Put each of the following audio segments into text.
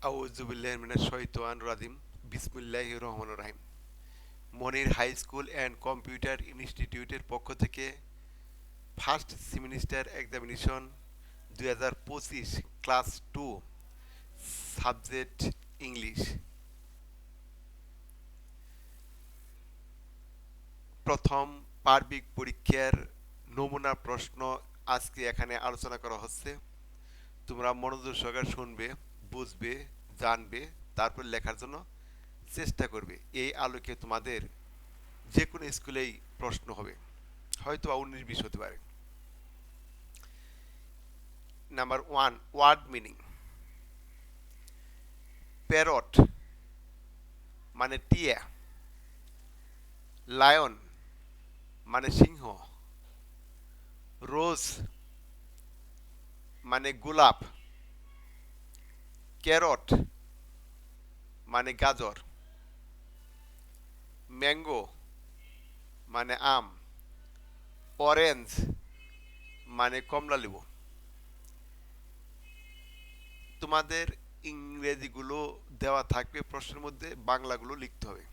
আউযুবিল্লাহি মিনাশ শাইতানির রাজিম বিসমিল্লাহির রহমানির রহিম। মনির হাই স্কুল অ্যান্ড কম্পিউটার ইনস্টিটিউটের পক্ষ থেকে first semester examination 2025 class 2 subject English প্রথম পার্বিক পরীক্ষার নমুনা প্রশ্ন আজকে এখানে আলোচনা করা হচ্ছে। তোমরা মনোযোগ সহকারে শুনবে, বুঝবে, জানবে, তারপর লেখার জন্য চেষ্টা করবে। এই আলোকে তোমাদের যে কোনো স্কুলেই প্রশ্ন হবে, হয়তো 19-20 হতে পারে। Number 1, word meaning. প্যারট মানে টিয়া, লায়ন মানে সিংহ, রোজ মানে গোলাপ, ক্যারট মানে গাজর, ম্যাঙ্গো মানে আম, অরেঞ্জ মানে কমলা লেবু। তোমাদের ইংরেজিগুলো দেওয়া থাকবে প্রশ্নের মধ্যে, বাংলাগুলো লিখতে হবে।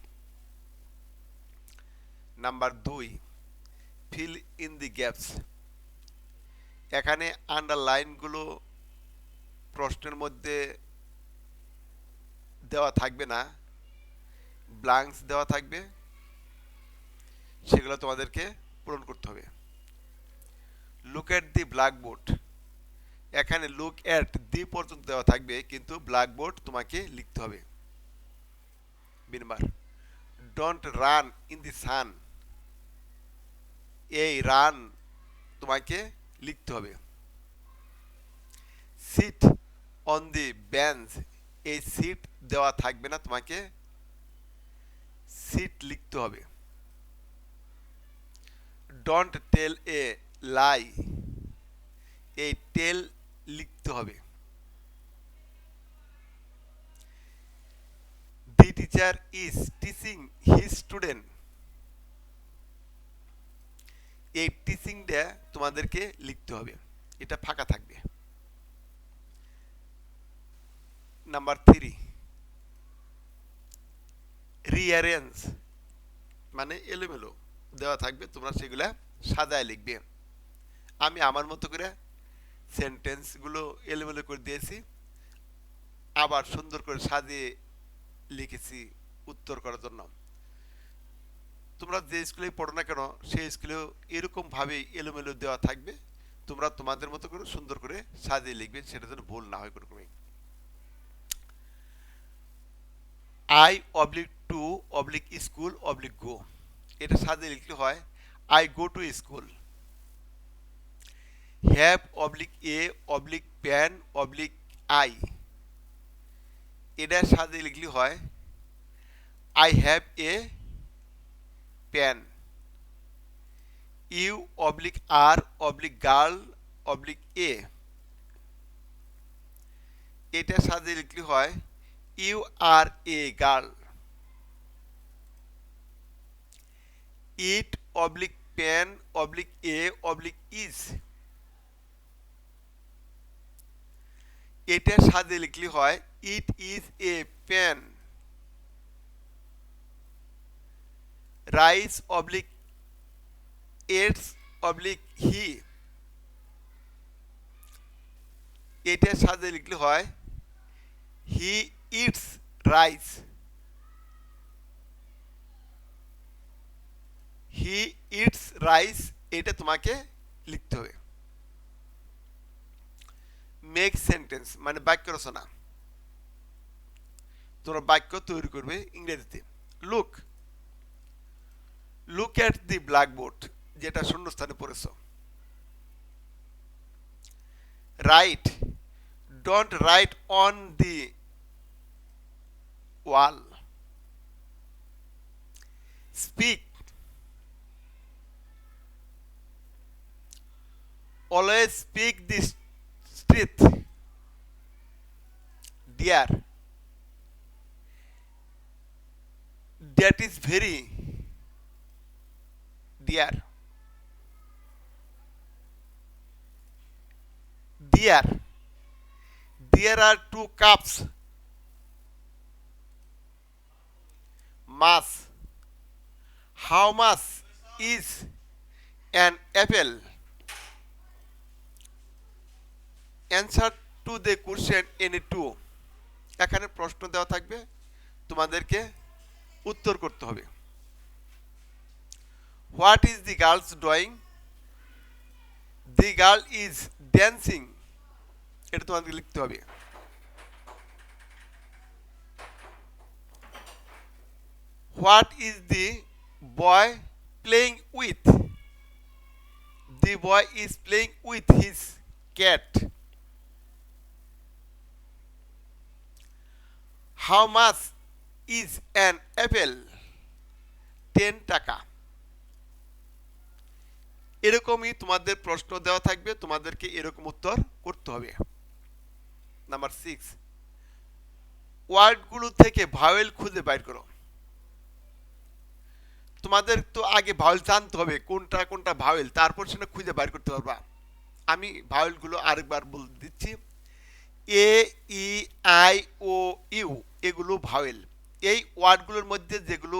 Number 2, fill in the gaps. এখানে আন্ডারলাইনগুলো প্রশ্নের মধ্যে দেওয়া থাকবে না, ব্ল্যাঙ্কস দেওয়া থাকবে, সেগুলো তোমাদেরকে পূরণ করতে হবে। Look at the blackboard. এখানে লুক এট দি পর্যন্ত দেওয়া থাকবে, কিন্তু ব্ল্যাকবোর্ড তোমাকে লিখতে হবে। বিনবার ডোন্ট রান ইন দি সান। এই রান তোমাকে লিখতে হবে। Sit on the bench. এই সিট দেওয়া থাকবে না, তোমাকে সিট লিখতে হবে। ডোন্ট টেল এ লাই। এই টেল লিখতে হবে। The teacher is teaching his student. এই টিচিংটা তোমাদেরকে লিখতে হবে, এটা ফাঁকা থাকবে। নাম্বার 3, রিঅ্যারেঞ্জ মানে এলোমেলো দেওয়া থাকবে, তোমরা সেগুলা সাজায় লিখবে। আমি আমার মতো করে সেন্টেন্সগুলো এলোমেলো করে দিয়েছি, আবার সুন্দর করে সাজিয়ে লিখেছি উত্তর করার জন্য। তোমরা যে স্কুলে পড়ো না কেন, সেই স্কুলেও এরকম ভাবে এলোমেলো দেওয়া থাকবে, তোমরা তোমাদের মতো করে সুন্দর করে সাজিয়ে লিখবে, সেটা যেন ভুল না হয় কোনোরকমই। I oblique to oblique school oblique go. এটা সাজিয়ে লিখলে হয় I go to school. Have oblique a oblique pan oblique I. এটা সাজিয়ে লিখলে হয় I have a pan. You oblique are oblique girl oblique a. এটা সাজিয়ে লিখলে হয় you are a girl. It oblique pan oblique a oblique is. এটা সাজিয়ে লিখলে হয় it is a pan. Rice oblique eats oblique হি। এটা সাজিয়ে লিখলে হয় he eats rice. He eats rice, এটা তোমাকে লিখতে হবে। মেক সেন্টেন্স মানে বাক্য রচনা, তোমরা বাক্য তৈরি করবে ইংরেজিতে। Look, look at the blackboard, যেটা শূন্যস্থানে পড়েছ। Right, don't write on the wall. Speak, always speak the truth. Dear, that is very dear. Dear, there are 2 cups much, how much is an apple, answer to the question any two. এখানে প্রশ্ন দেওয়া থাকবে, তোমাদেরকে উত্তর করতে হবে। What is the girls doing, the girl is dancing, এটা তোমাদেরকে লিখতে হবে। What is the boy playing with, the boy is playing with his cat. How much is an Apple, 10 টাকা। এরকমই তোমাদের প্রশ্ন দেওয়া থাকবে, তোমাদেরকে এরকম উত্তর করতে হবে। নাম্বার 6, ওয়ার্ডগুলো থেকে ভাওয়েল খুঁজে বাইর করো। তোমাদের তো আগে ভাওয়েল জানতে হবে কোনটা কোনটা ভাওয়েল, তারপর সেটা খুঁজে বাইর করতে পারবা। আমি ভাওয়েলগুলো আরেকবার বলে দিচ্ছি। এ, ই, আই, ও, ইউ এগুলো ভাওয়েল। এই ওয়ার্ডগুলোর মধ্যে যেগুলো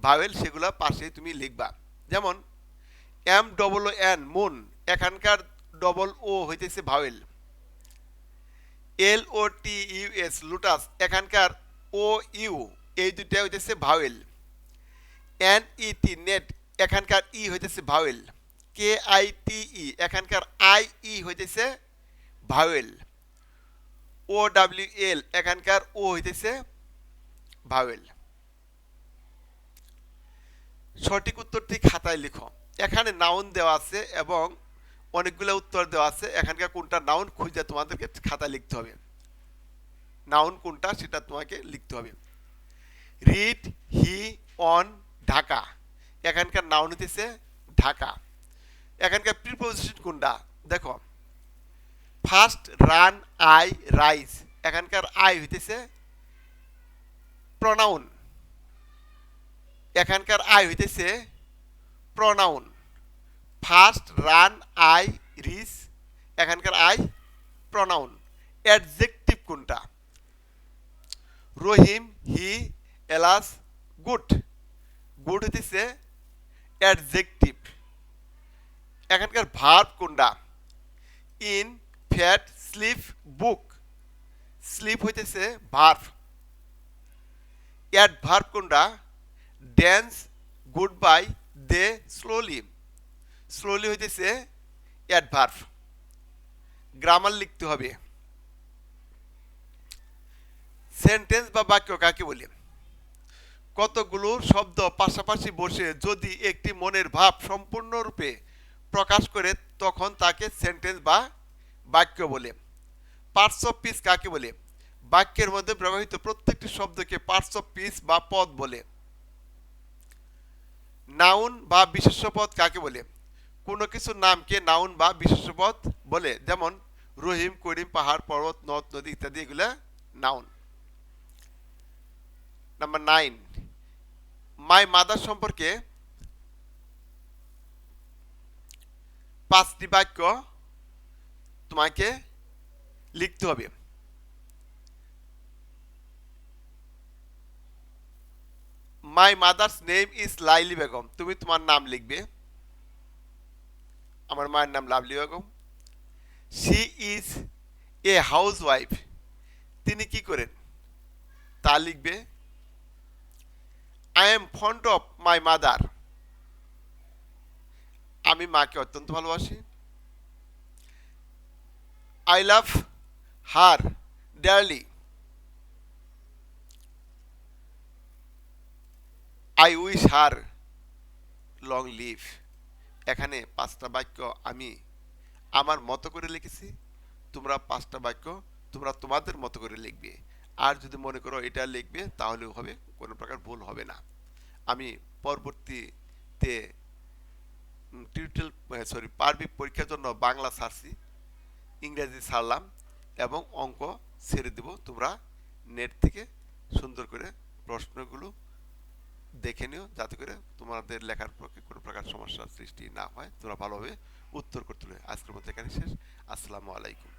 ভাওয়েল সেগুলো পাশে তুমি লিখবা। যেমন M double O N moon, এখানকার ডবল ও হইতেছে vowel. L O T U S lotus, এখানকার ও ইউ এই দুইটা হইতেছে vowel. N E T net, এখানকার ই হইতেছে ভাওয়েল। কে আই টি ই, এখানকার আই ই হইতেছে ভাওয়েল। ও ডাব্লিউ এল, এখানকার ও হইতেছে ভাওয়েল। সঠিক উত্তরটি খাতায় লিখো। এখানে নাউন দেওয়া আছে এবং অনেকগুলো উত্তর দেওয়া আছে, এখানকার কোনটা নাউন খুঁজে তোমাদেরকে খাতায় লিখতে হবে। নাউন কোনটা সেটা তোমাকে লিখতে হবে। রিড হি অন ঢাকা, এখানকার নাউন হইতেছে ঢাকা। এখানকার প্রিপোজিশন কোনটা দেখো, ফার্স্ট রান আই রাইজ, এখানকার আই হইতেছে প্রনাউন, এখানকার আই হইতেছে pronoun. First run I rise, এখানকার আই প্রনাউন। অ্যাডজেক্টিভ কোনটা, রহিম হি এলাস গুড, গুড হইতেছে অ্যাডজেক্টিভ। এখানকার ভার্ব কোনটা, in fat sleep book, sleep হইতেছে ভার্ব। অ্যাডভার্ব কোনটা, dance good by they slowly, slowly হইতেছে অ্যাডভার্ব। গ্রামার লিখতে হবে। সেন্টেন্স বা বাক্য কাকে বলে, কতগুলো শব্দ পাশাপাশি বসে যদি একটি মনের ভাব সম্পূর্ণরূপে প্রকাশ করে তখন তাকে সেন্টেন্স বা বাক্য বলে। পার্টস অফ স্পিচ কাকে বলে, বাক্যের মধ্যে ব্যবহৃত প্রত্যেকটি শব্দকে পার্টস অফ স্পিচ বা পদ বলে। নাউন বা বিশেষ্য পদ কাকে বলে, কোনো কিছু নামকে নাউন বা বিশেষ্য পদ বলে। যেমন রহিম, করিম, পাহাড়, পর্বত, নদ, নদী ইত্যাদি এগুলা নাউন। নাম্বার 9, মাই মাদার সম্পর্কে 5টি বাক্য তোমাকে লিখতে হবে। My mother's name is Laili Begum, তুমি তোমার নাম লিখবে। আমার মায়ের নাম lovely Begum. She is a house wife, তিনি কি করেন তা লিখবে। I am fond of my mother, আমি মাকে অত্যন্ত ভালোবাসি। I love her dearly, I wish her long live. এখানে 5টা বাক্য আমি আমার মতো করে লিখেছি, তোমরা 5টা বাক্য তোমরা তোমাদের মতো করে লিখবে। আর যদি মনে করো এটা লিখবে তাহলেও হবে, কোনো প্রকার ভুল হবে না। আমি পরবর্তীতে পার্বিক পরীক্ষার জন্য বাংলা ছাড়ছি, ইংরেজি ছাড়লাম এবং অঙ্ক ছেড়ে দেব। তোমরা নেট থেকে সুন্দর করে প্রশ্নগুলো দেখে নিও, যাতে করে তোমাদের লেখার পক্ষে কোনো প্রকার সমস্যার সৃষ্টি না হয়, তোমরা ভালোভাবে উত্তর করতে পারবে। আজকের মতো এখানে শেষ। আসসালামু আলাইকুম।